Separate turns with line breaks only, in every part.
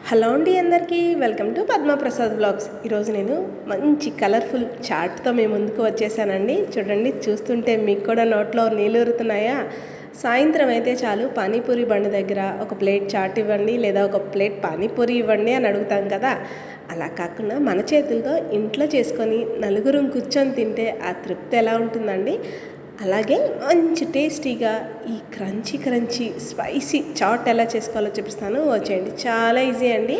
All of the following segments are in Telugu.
హలో అండి, అందరికీ వెల్కమ్ టు పద్మప్రసాద్ బ్లాగ్స్. ఈరోజు నేను మంచి కలర్ఫుల్ చాట్తో మేము ముందుకు వచ్చేసానండి. చూడండి, చూస్తుంటే మీకు కూడా నోట్లో నీళ్ళు ఊరుతున్నాయా? సాయంత్రం అయితే చాలు పానీపూరి బండి దగ్గర ఒక ప్లేట్ చాట్ ఇవ్వండి లేదా ఒక ప్లేట్ పానీపూరి ఇవ్వండి అని అడుగుతాం కదా. అలా కాకుండా మన చేతులతో ఇంట్లో చేసుకొని నలుగురం కూర్చొని తింటే ఆ తృప్తి ఎలా ఉంటుందండి. అలాగే మంచి టేస్టీగా ఈ క్రంచీ స్పైసీ చాట్ ఎలా చేసుకోవాలో చూపిస్తాను, వచ్చేయండి. చాలా ఈజీ అండి.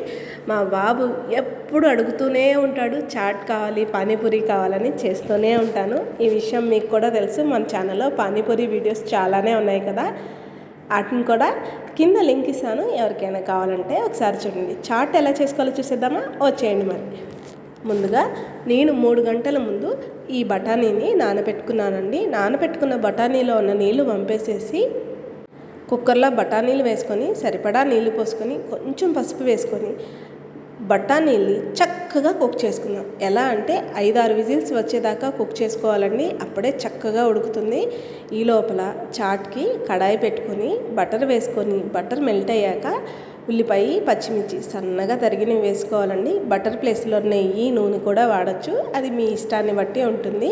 మా బాబు ఎప్పుడు అడుగుతూనే ఉంటాడు, చాట్ కావాలి, పానీపూరి కావాలని. చేస్తూనే ఉంటాను. ఈ విషయం మీకు కూడా తెలుసు. మన ఛానల్లో పానీపూరి వీడియోస్ చాలానే ఉన్నాయి కదా, వాటిని కూడా కింద లింక్ ఇస్తాను, ఎవరికైనా కావాలంటే ఒకసారి చూడండి. చాట్ ఎలా చేసుకోవాలో చూసేద్దామా? వచ్చేయండి. మరి ముందుగా నేను 3 గంటల ముందు ఈ బఠానీని నానబెట్టుకున్నానండి. నానబెట్టుకున్న బఠానీలో ఉన్న నీళ్లు వంపేసేసి కుక్కర్లో బఠానీలు వేసుకొని సరిపడా నీళ్లు పోసుకొని కొంచెం పసుపు వేసుకొని బఠానీల్ని చక్కగా కుక్ చేసుకుందాం. ఎలా అంటే 5-6 విజిల్స్ వచ్చేదాకా కుక్ చేసుకోవాలండి. అప్పుడే చక్కగా ఉడుకుతుంది. ఈ లోపల చాట్కి కడాయి పెట్టుకొని బటర్ వేసుకొని బటర్ మెల్ట్ అయ్యాక ఉల్లిపాయ, పచ్చిమిర్చి సన్నగా తరిగినవి వేసుకోవాలండి. బటర్ ప్లేస్లో నెయ్యి, నూనె కూడా వాడచ్చు, అది మీ ఇష్టాన్ని బట్టి ఉంటుంది.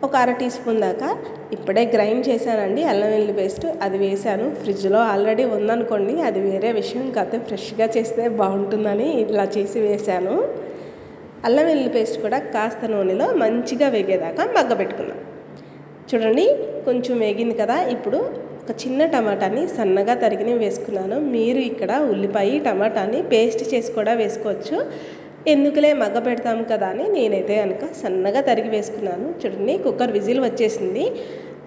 ఒక 1/2 టీ స్పూన్ దాకా ఇప్పుడే గ్రైండ్ చేశానండి అల్లం వెల్లుల్లి పేస్ట్, అది వేసాను. ఫ్రిడ్జ్లో ఆల్రెడీ ఉందనుకోండి, అది వేరే విషయం. కాకపోతే ఫ్రెష్గా చేస్తే బాగుంటుందని ఇలా చేసి వేసాను. అల్లం వెల్లుల్లి పేస్ట్ కూడా కాస్త నూనెలో మంచిగా వేగేదాకా మగ్గబెట్టుకున్నాం. చూడండి, కొంచెం వేగింది కదా. ఇప్పుడు ఒక చిన్న టమాటాని సన్నగా తరిగిన వేసుకున్నాను. మీరు ఇక్కడ ఉల్లిపాయ, టమాటాని పేస్ట్ చేసి కూడా వేసుకోవచ్చు. ఎందుకులే మగ్గ పెడతాం కదా అని నేనైతే కనుక సన్నగా తరిగి వేసుకున్నాను. చూడండి, కుక్కర్ విజిల్ వచ్చేసింది.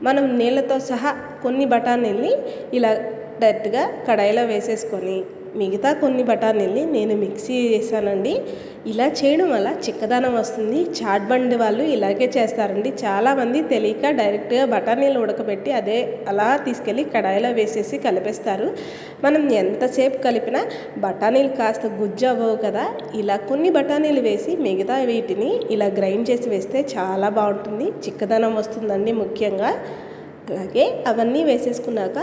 మనం నీళ్ళతో సహా కొన్ని బఠానీల్ని ఇలా డైరెక్ట్గా కడాయిలో వేసేసుకొని మిగతా కొన్ని బఠానీల్ని నేను మిక్సీ చేశానండి. ఇలా చేయడం వల్ల చిక్కదనం వస్తుంది. చాట్ బండి వాళ్ళు ఇలాగే చేస్తారండి. చాలామంది తెలియక డైరెక్ట్గా బఠానీలు ఉడకబెట్టి అదే అలా తీసుకెళ్ళి కడాయిలో వేసేసి కలిపేస్తారు. మనం ఎంతసేపు కలిపినా బఠానీలు కాస్త గుజ్జు అవ్వవు కదా. ఇలా కొన్ని బఠానీలు వేసి మిగతా వీటిని ఇలా గ్రైండ్ చేసి వేస్తే చాలా బాగుంటుంది, చిక్కదనం వస్తుందండి ముఖ్యంగా. అలాగే అవన్నీ వేసేసుకున్నాక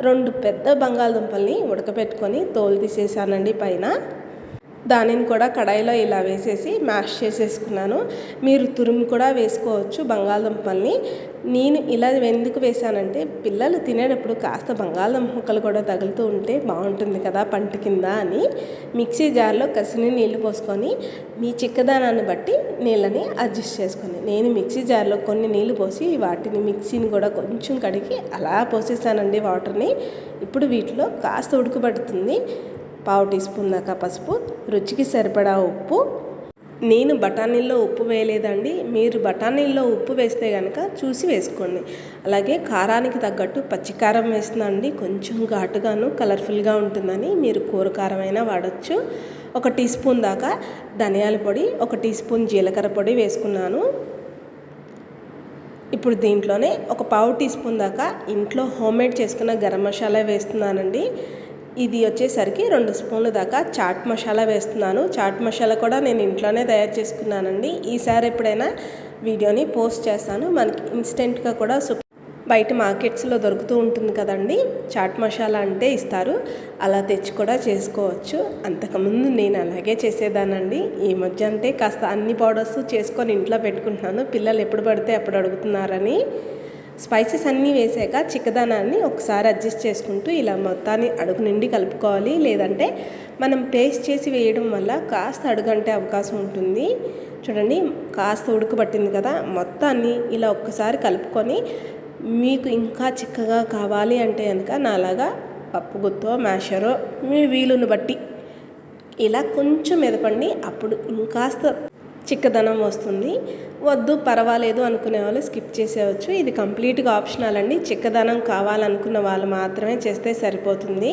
2 పెద్ద బంగాళదుంపల్ని ఉడకపెట్టుకొని తోలు తీసేసానండి పైన. దానిని కూడా కడాయిలో ఇలా వేసేసి మ్యాష్ చేసేసుకున్నాను. మీరు తురుము కూడా వేసుకోవచ్చు బంగాళదుంపల్ని. నేను ఇలా ఎందుకు వేసానంటే పిల్లలు తినేటప్పుడు కాస్త బంగాళదుంప ముక్కలు కూడా తగులుతూ ఉంటే బాగుంటుంది కదా పంట కింద అని. మిక్సీ జార్లో కసిని నీళ్లు పోసుకొని మీ చిక్కదనాన్ని బట్టి నీళ్ళని అడ్జస్ట్ చేసుకొని నేను మిక్సీ జార్లో కొన్ని నీళ్లు పోసి వాటిని మిక్సీని కూడా కొంచెం కడిగి అలా పోసేసానండి వాటర్ని. ఇప్పుడు వీటిలో కాస్త ఉడకబడుతుంది. 1/4 టీ స్పూన్ దాకా పసుపు, రుచికి సరిపడా ఉప్పు. నేను బఠానీల్లో ఉప్పు వేయలేదండి, మీరు బఠానీల్లో ఉప్పు వేస్తే కనుక చూసి వేసుకోండి. అలాగే కారానికి తగ్గట్టు పచ్చికారం వేస్తున్నానండి. కొంచెం ఘాటుగాను కలర్ఫుల్గా ఉంటుందని మీరు కూర కారం అయినా వాడచ్చు. 1 టీ స్పూన్ దాకా ధనియాల పొడి, 1 టీ స్పూన్ జీలకర్ర పొడి వేసుకున్నాను. ఇప్పుడు దీంట్లోనే 1/4 టీ స్పూన్ దాకా ఇంట్లో హోమ్మేడ్ చేసుకున్న గరం మసాలా వేస్తున్నానండి. ఇది వచ్చేసరికి 2 స్పూన్లు దాకా చాట్ మసాలా వేస్తున్నాను. చాట్ మసాలా కూడా నేను ఇంట్లోనే తయారు చేసుకున్నానండి. ఈసారి ఎప్పుడైనా వీడియోని పోస్ట్ చేస్తాను. మనకి ఇన్స్టెంట్గా కూడా బయట మార్కెట్స్లో దొరుకుతూ ఉంటుంది కదండి, చాట్ మసాలా అంటే ఇస్తారు, అలా తెచ్చి కూడా చేసుకోవచ్చు. అంతకుముందు నేను అలాగే చేసేదానండి. ఈ మధ్య అంటే కాస్త అన్ని పౌడర్స్ చేసుకొని ఇంట్లో పెట్టుకుంటున్నాను, పిల్లలు ఎప్పుడు పడితే అప్పుడు అడుగుతున్నారని. స్పైసెస్ అన్నీ వేసాక చిక్కదనాన్ని ఒకసారి అడ్జస్ట్ చేసుకుంటూ ఇలా మొత్తాన్ని అడుగు నిండి కలుపుకోవాలి. లేదంటే మనం పేస్ట్ చేసి వేయడం వల్ల కాస్త అడుగంటే అవకాశం ఉంటుంది. చూడండి, కాస్త ఉడకబట్టింది కదా. మొత్తాన్ని ఇలా ఒక్కసారి కలుపుకొని మీకు ఇంకా చిక్కగా కావాలి అంటే కనుక నాలాగా పప్పు గుత్తో మ్యాషరో మీ వీలుని బట్టి ఇలా కొంచెం మెదపండి, అప్పుడు ఇంకాస్త చిక్కదనం వస్తుంది. వద్దు పర్వాలేదు అనుకునే వాళ్ళు స్కిప్ చేసేయచ్చు. ఇది కంప్లీట్గా ఆప్షనల్ అండి. చిక్కదనం కావాలనుకున్న వాళ్ళు మాత్రమే చేస్తే సరిపోతుంది.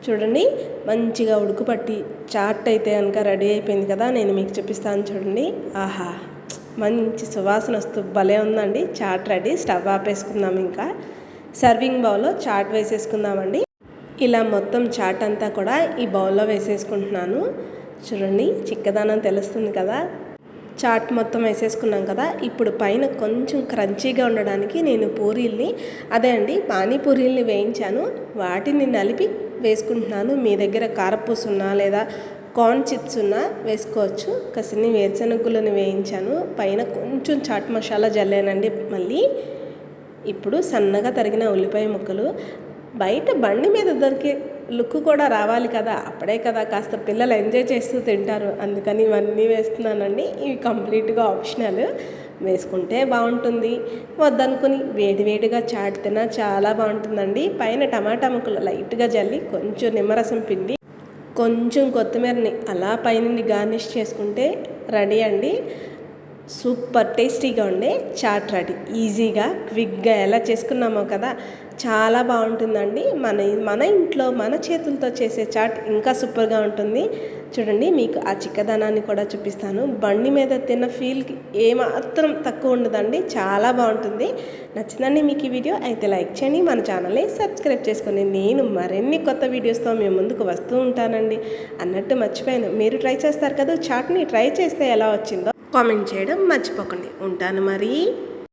చూడండి, మంచిగా ఉడుకుపట్టి చాట్ అయితే కనుక రెడీ అయిపోయింది కదా. నేను మీకు చూపిస్తాను చూడండి. ఆహా, మంచి సువాసన వస్తూ భలే ఉందండి. చాట్ రెడీ. స్టవ్ ఆపేసుకుందాం. ఇంకా సర్వింగ్ బౌల్లో చాట్ వేసేసుకుందామండి. ఇలా మొత్తం చాట్ అంతా కూడా ఈ బౌల్లో వేసేసుకుంటున్నాను. చూడండి, చిక్కదనం తెలుస్తుంది కదా. చాట్ మొత్తం వేసేసుకున్నాం కదా. ఇప్పుడు పైన కొంచెం క్రంచీగా ఉండడానికి నేను పూరీల్ని, అదే అండి పానీపూరీల్ని వేయించాను. వాటిని నలిపి వేసుకుంటున్నాను. మీ దగ్గర కారపూస ఉన్నా లేదా కార్న్ చిప్స్ ఉన్నా వేసుకోవచ్చు. కసిని వేరుశనగులను వేయించాను. పైన కొంచెం చాట్ మసాలా జల్లానండి. మళ్ళీ ఇప్పుడు సన్నగా తరిగిన ఉల్లిపాయ ముక్కలు. బయట బండి మీద దొరికే లుక్ కూడా రావాలి కదా, అప్పుడే కదా కాస్త పిల్లలు ఎంజాయ్ చేస్తూ తింటారు. అందుకని ఇవన్నీ వేస్తున్నానండి. ఇవి కంప్లీట్గా ఆప్షనల్. వేసుకుంటే బాగుంటుంది, వద్దనుకుని వేడివేడిగా చాట్ తిన్నా చాలా బాగుంటుందండి. పైన టమాటా ముక్కలు లైట్గా జల్లి కొంచెం నిమ్మరసం పిండి కొంచెం కొత్తిమీరని అలా పైనుండి గార్నిష్ చేసుకుంటే రెడీ అండి. సూపర్ టేస్టీగా ఉండే చాట్ రెడీ. ఈజీగా క్విక్గా ఎలా చేసుకున్నామో కదా, చాలా బాగుంటుందండి. మన ఇంట్లో మన చేతులతో చేసే చాట్ ఇంకా సూపర్గా ఉంటుంది. చూడండి, మీకు ఆ చిక్కదనాన్ని కూడా చూపిస్తాను. బండి మీద తిన్న ఫీల్కి ఏమాత్రం తక్కువ ఉండదండి, చాలా బాగుంటుంది. నచ్చిందండి మీకు ఈ వీడియో? అయితే లైక్ చేయండి, మన ఛానల్ని సబ్స్క్రైబ్ చేసుకొని నేను మరిన్ని కొత్త వీడియోస్తో మేము ముందుకు వస్తూ ఉంటానండి. అన్నట్టు మర్చిపోయాను, మీరు ట్రై చేస్తారు కదా చాట్ని, ట్రై చేస్తే ఎలా వచ్చిందో కామెంట్ చేయడం మర్చిపోకండి. ఉంటాను మరి.